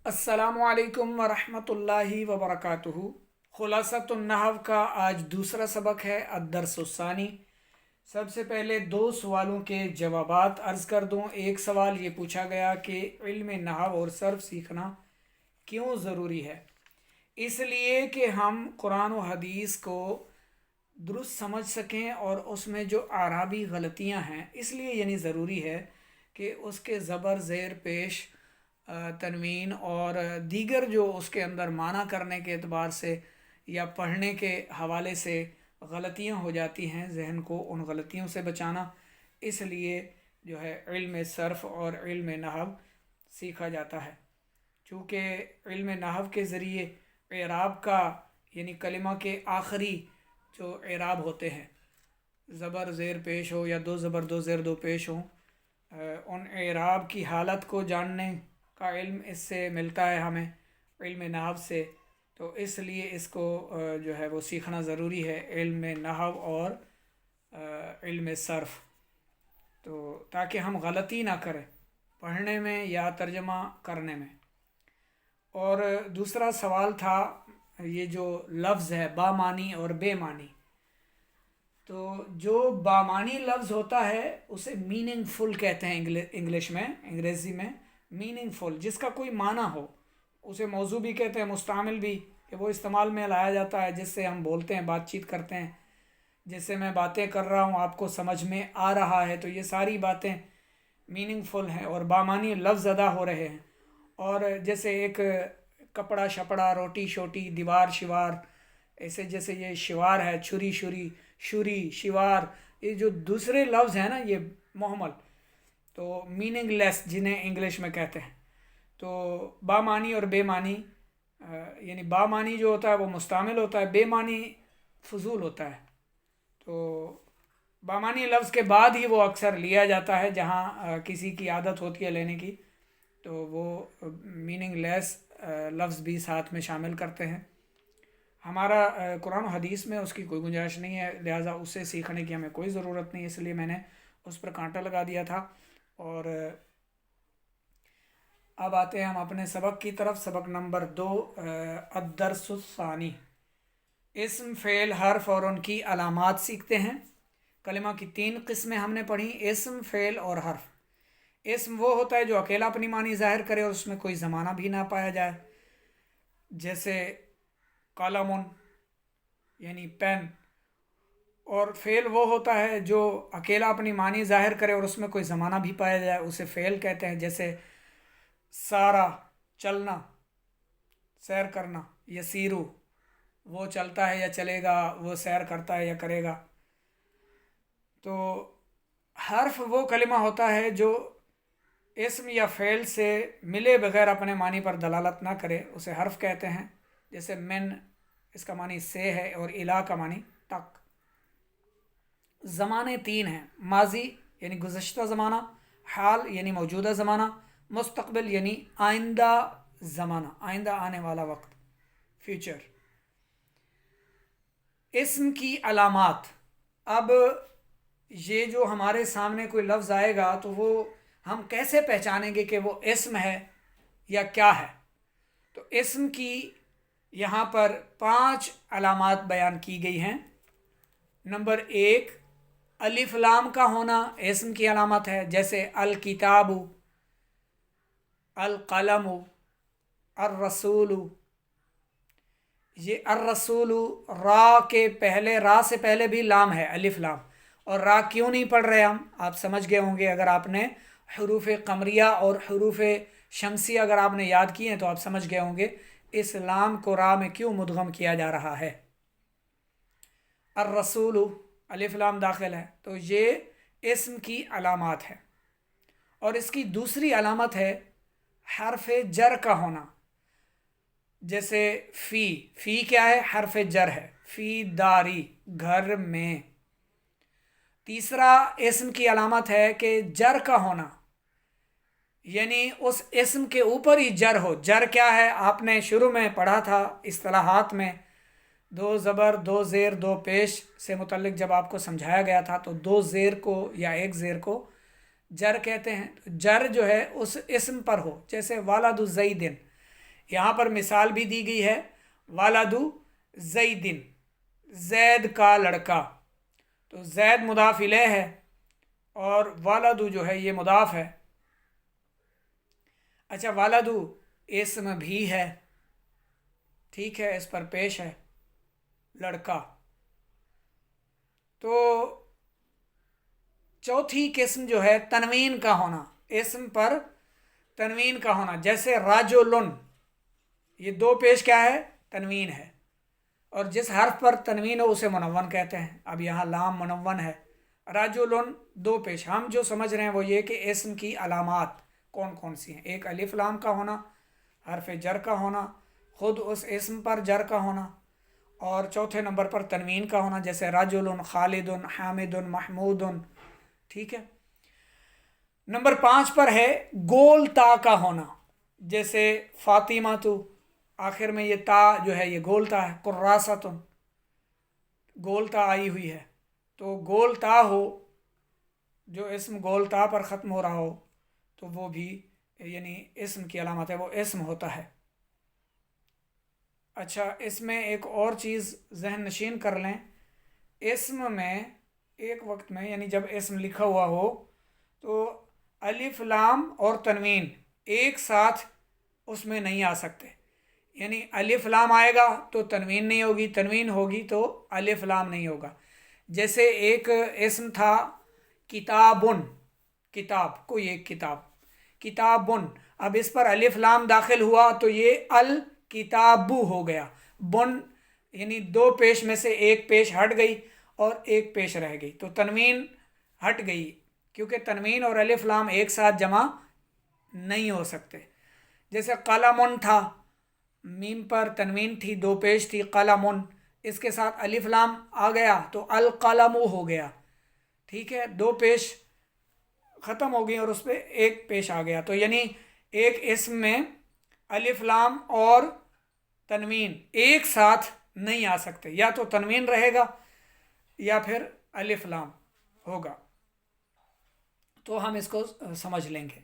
अस्सलामु अलैकुम वरहमतुल्लाहि वबरकातुहू। खुलासतुन्नहव का आज दूसरा सबक है अद्दर्सुस्सानी। सबसे पहले दो सवालों के जवाबात अर्ज़ कर दूँ। एक सवाल ये पूछा गया कि इल्म नहव और सर्फ सीखना क्यों ज़रूरी है। इसलिए कि हम कुरान व हदीस को दुरुस्त समझ सकें और उसमें जो आराबी गलतियां हैं, इसलिए यानी ज़रूरी है कि उसके ज़बर ज़ेर पेश तनवीन और दीगर जो उसके अंदर माना करने के एतबार से या पढ़ने के हवाले से गलतियां हो जाती हैं, जहन को उन गलतियों से बचाना। इसलिए जो है इल्म सर्फ और इल्म नहव सीखा जाता है। चूँकि इल्म नहव के ज़रिए एराब का यानी कलिमा के आखिरी जो एराब होते हैं, ज़बर ज़ेर पेश हो या दो ज़बर दो ज़ेर दो पेश हो, उन एराब की हालत को जानने का इल्म इससे मिलता है हमें, इल्म नहव से। तो इसलिए इसको जो है वो सीखना ज़रूरी है, इल्म नहव और इल्म सर्फ, तो ताकि हम गलती ना करें पढ़ने में या तर्जमा करने में। और दूसरा सवाल था ये जो लफ्ज़ है बामानी और बेमानी। तो जो बामानी लफ्ज़ होता है उसे मीनिंगफुल कहते हैं इंग्लिश में, अंग्रेज़ी में मीनिंगफुल, जिसका कोई माना हो। उसे मौजू भी कहते हैं, मुस्तामिल भी, कि वो इस्तेमाल में लाया जाता है जिससे हम बोलते हैं, बातचीत करते हैं। जैसे मैं बातें कर रहा हूँ, आपको समझ में आ रहा है, तो ये सारी बातें मीनिंगफुल हैं और बामानी लफ्ज़ अदा हो रहे हैं। और जैसे एक कपड़ा शपड़ा, रोटी शोटी, दीवार शिवार, ऐसे जैसे ये शिवार है, छुरी शुरी, शुरी शिवार, ये जो दूसरे लफ्ज़ हैं ना, ये मोहमल, तो मीनिंगलेस जिन्हें इंग्लिश में कहते हैं। तो बामानी और बेमानी, यानी बामानी जो होता है वो मुस्तामिल होता है, बेमानी फजूल होता है। तो बामानी लफ्ज़ के बाद ही वो अक्सर लिया जाता है, जहाँ किसी की आदत होती है लेने की, तो वो मीनिंगलेस लफ्ज़ भी साथ में शामिल करते हैं। हमारा कुरान और हदीस में उसकी कोई गुंजाइश नहीं है, लिहाजा उससे सीखने की हमें कोई ज़रूरत नहीं, इसलिए मैंने उस पर कांटा लगा दिया था। और अब आते हैं हम अपने सबक की तरफ। सबक नंबर 2, अद्दर्सुस्सानी। इस्म फ़ेल हर्फ और उनकी अलामात सीखते हैं। कलिमा की 3 किस्में हमने पढ़ी, इस्म फ़ेल और हर्फ। इस्म वो होता है जो अकेला अपनी मानी ज़ाहिर करे और उसमें कोई ज़माना भी ना पाया जाए, जैसे कलमुन यानी पेन। और फ़ेल वो होता है जो अकेला अपनी मानी ज़ाहिर करे और उसमें कोई ज़माना भी पाया जाए, उसे फ़ेल कहते हैं। जैसे सारा चलना, सैर करना, यसीरू वो चलता है या चलेगा, वो सैर करता है या करेगा। तो हर्फ वो कलिमा होता है जो इस्म या फ़ेल से मिले बगैर अपने मानी पर दलालत ना करे, उसे हर्फ कहते हैं। जैसे मिन, इसका मानी से है, और इला का मानी तक। ज़माने 3 हैं, माजी यानी गुज़श्ता ज़माना, हाल यानी मौजूदा ज़माना, मुस्तक़बिल यानी आइंदा ज़माना, आइंदा आने वाला वक्त, फ्यूचर। इस्म की अलामात। अब ये जो हमारे सामने कोई लफ्ज़ आएगा तो वो हम कैसे पहचानेंगे कि वो इस्म है या क्या है। तो इस्म की यहाँ पर 5 अलामात बयान की गई हैं। नंबर 1, अलिफ लाम का होना इस्म की अलामत है, जैसे अल किताबु, अल कलमु, अर रसूलु। ये अर रसूलु, रा के पहले, रा से पहले भी लाम है, अलिफ लाम। और रा क्यों नहीं पढ़ रहे हम, आप समझ गए होंगे अगर आपने हरूफ कमरिया और हरूफ शमसिया अगर आपने याद किए हैं तो आप समझ गए होंगे इस लाम को रा में क्यों मुदगम किया जा रहा है। अर रसूलु अलिफ लाम दाखिल है, तो ये इस्म की अलामत है। और इसकी दूसरी अलामत है हर्फ जर का होना, जैसे फ़ी क्या है, हर्फ जर है, फ़ी दारी, घर में। तीसरा इस्म की अलामत है कि जर का होना, यानी उस इस्म के ऊपर ही जर हो। जर क्या है, आपने शुरू में पढ़ा था इस्तिलाहात में, 2 ज़बर 2 ज़ेर 2 पेश से मुतल्लिक जब आपको समझाया गया था, तो 2 ज़ेर को या 1 ज़ेर को जर कहते हैं। तो जर जो है उस इस्म पर हो, जैसे वालदु ज़ैदिन, یہاں پر مثال بھی دی گئی ہے، والدو زیدن، زید کا لڑکا، تو زید مضاف الیہ ہے اور والدو جو ہے یہ مضاف ہے۔ اچھا، والدو اسم بھی ہے، ٹھیک ہے، اس پر پیش ہے لڑکا۔ تو چوتھی قسم جو ہے تنوین کا ہونا، اسم پر تنوین کا ہونا، جیسے راجلن، یہ دو پیش کیا ہے؟ تنوین ہے، اور جس حرف پر تنوین ہو اسے منون کہتے ہیں۔ اب یہاں لام منون ہے، راجلن دو پیش۔ ہم جو سمجھ رہے ہیں وہ یہ کہ اسم کی علامات کون کون سی ہیں، ایک الف لام کا ہونا، حرف جر کا ہونا، خود اس اسم پر جر کا ہونا، اور چوتھے نمبر پر تنوین کا ہونا، جیسے رجل، خالد، حامد، محمود، ٹھیک ہے۔ نمبر 5 پر ہے گول تا کا ہونا، جیسے فاطمہ تو، آخر میں یہ تا جو ہے یہ گول تا ہے، قراصۃ، گول تا آئی ہوئی ہے، تو گول تا ہو، جو اسم گول تا پر ختم ہو رہا ہو تو وہ بھی یعنی اسم کی علامت ہے، وہ اسم ہوتا ہے۔ اچھا، اس میں ایک اور چیز ذہن نشین کر لیں، اسم میں ایک وقت میں یعنی جب اسم لکھا ہوا ہو تو الف لام اور تنوین ایک ساتھ اس میں نہیں آ سکتے، یعنی الف لام آئے گا تو تنوین نہیں ہوگی، تنوین ہوگی تو الف لام نہیں ہوگا۔ جیسے ایک اسم تھا کتابن، کتاب، کوئی ایک کتاب، کتابن، اب اس پر الف لام داخل ہوا تو یہ الکتابو ہو گیا، بن یعنی دو پیش میں سے ایک پیش ہٹ گئی اور ایک پیش رہ گئی، تو تنوین ہٹ گئی، کیونکہ تنوین اور الف لام ایک ساتھ جمع نہیں ہو سکتے۔ جیسے قلمن تھا، میم پر تنوین تھی، دو پیش تھی، قلمن، اس کے ساتھ الف لام آ گیا تو القلم ہو گیا، ٹھیک ہے، دو پیش ختم ہو گئی اور اس پہ ایک پیش آ گیا، تو یعنی ایک اسم میں الف لام اور تنوین ایک ساتھ نہیں آ سکتے، یا تو تنوین رہے گا یا پھر الف لام ہوگا، تو ہم اس کو سمجھ لیں گے۔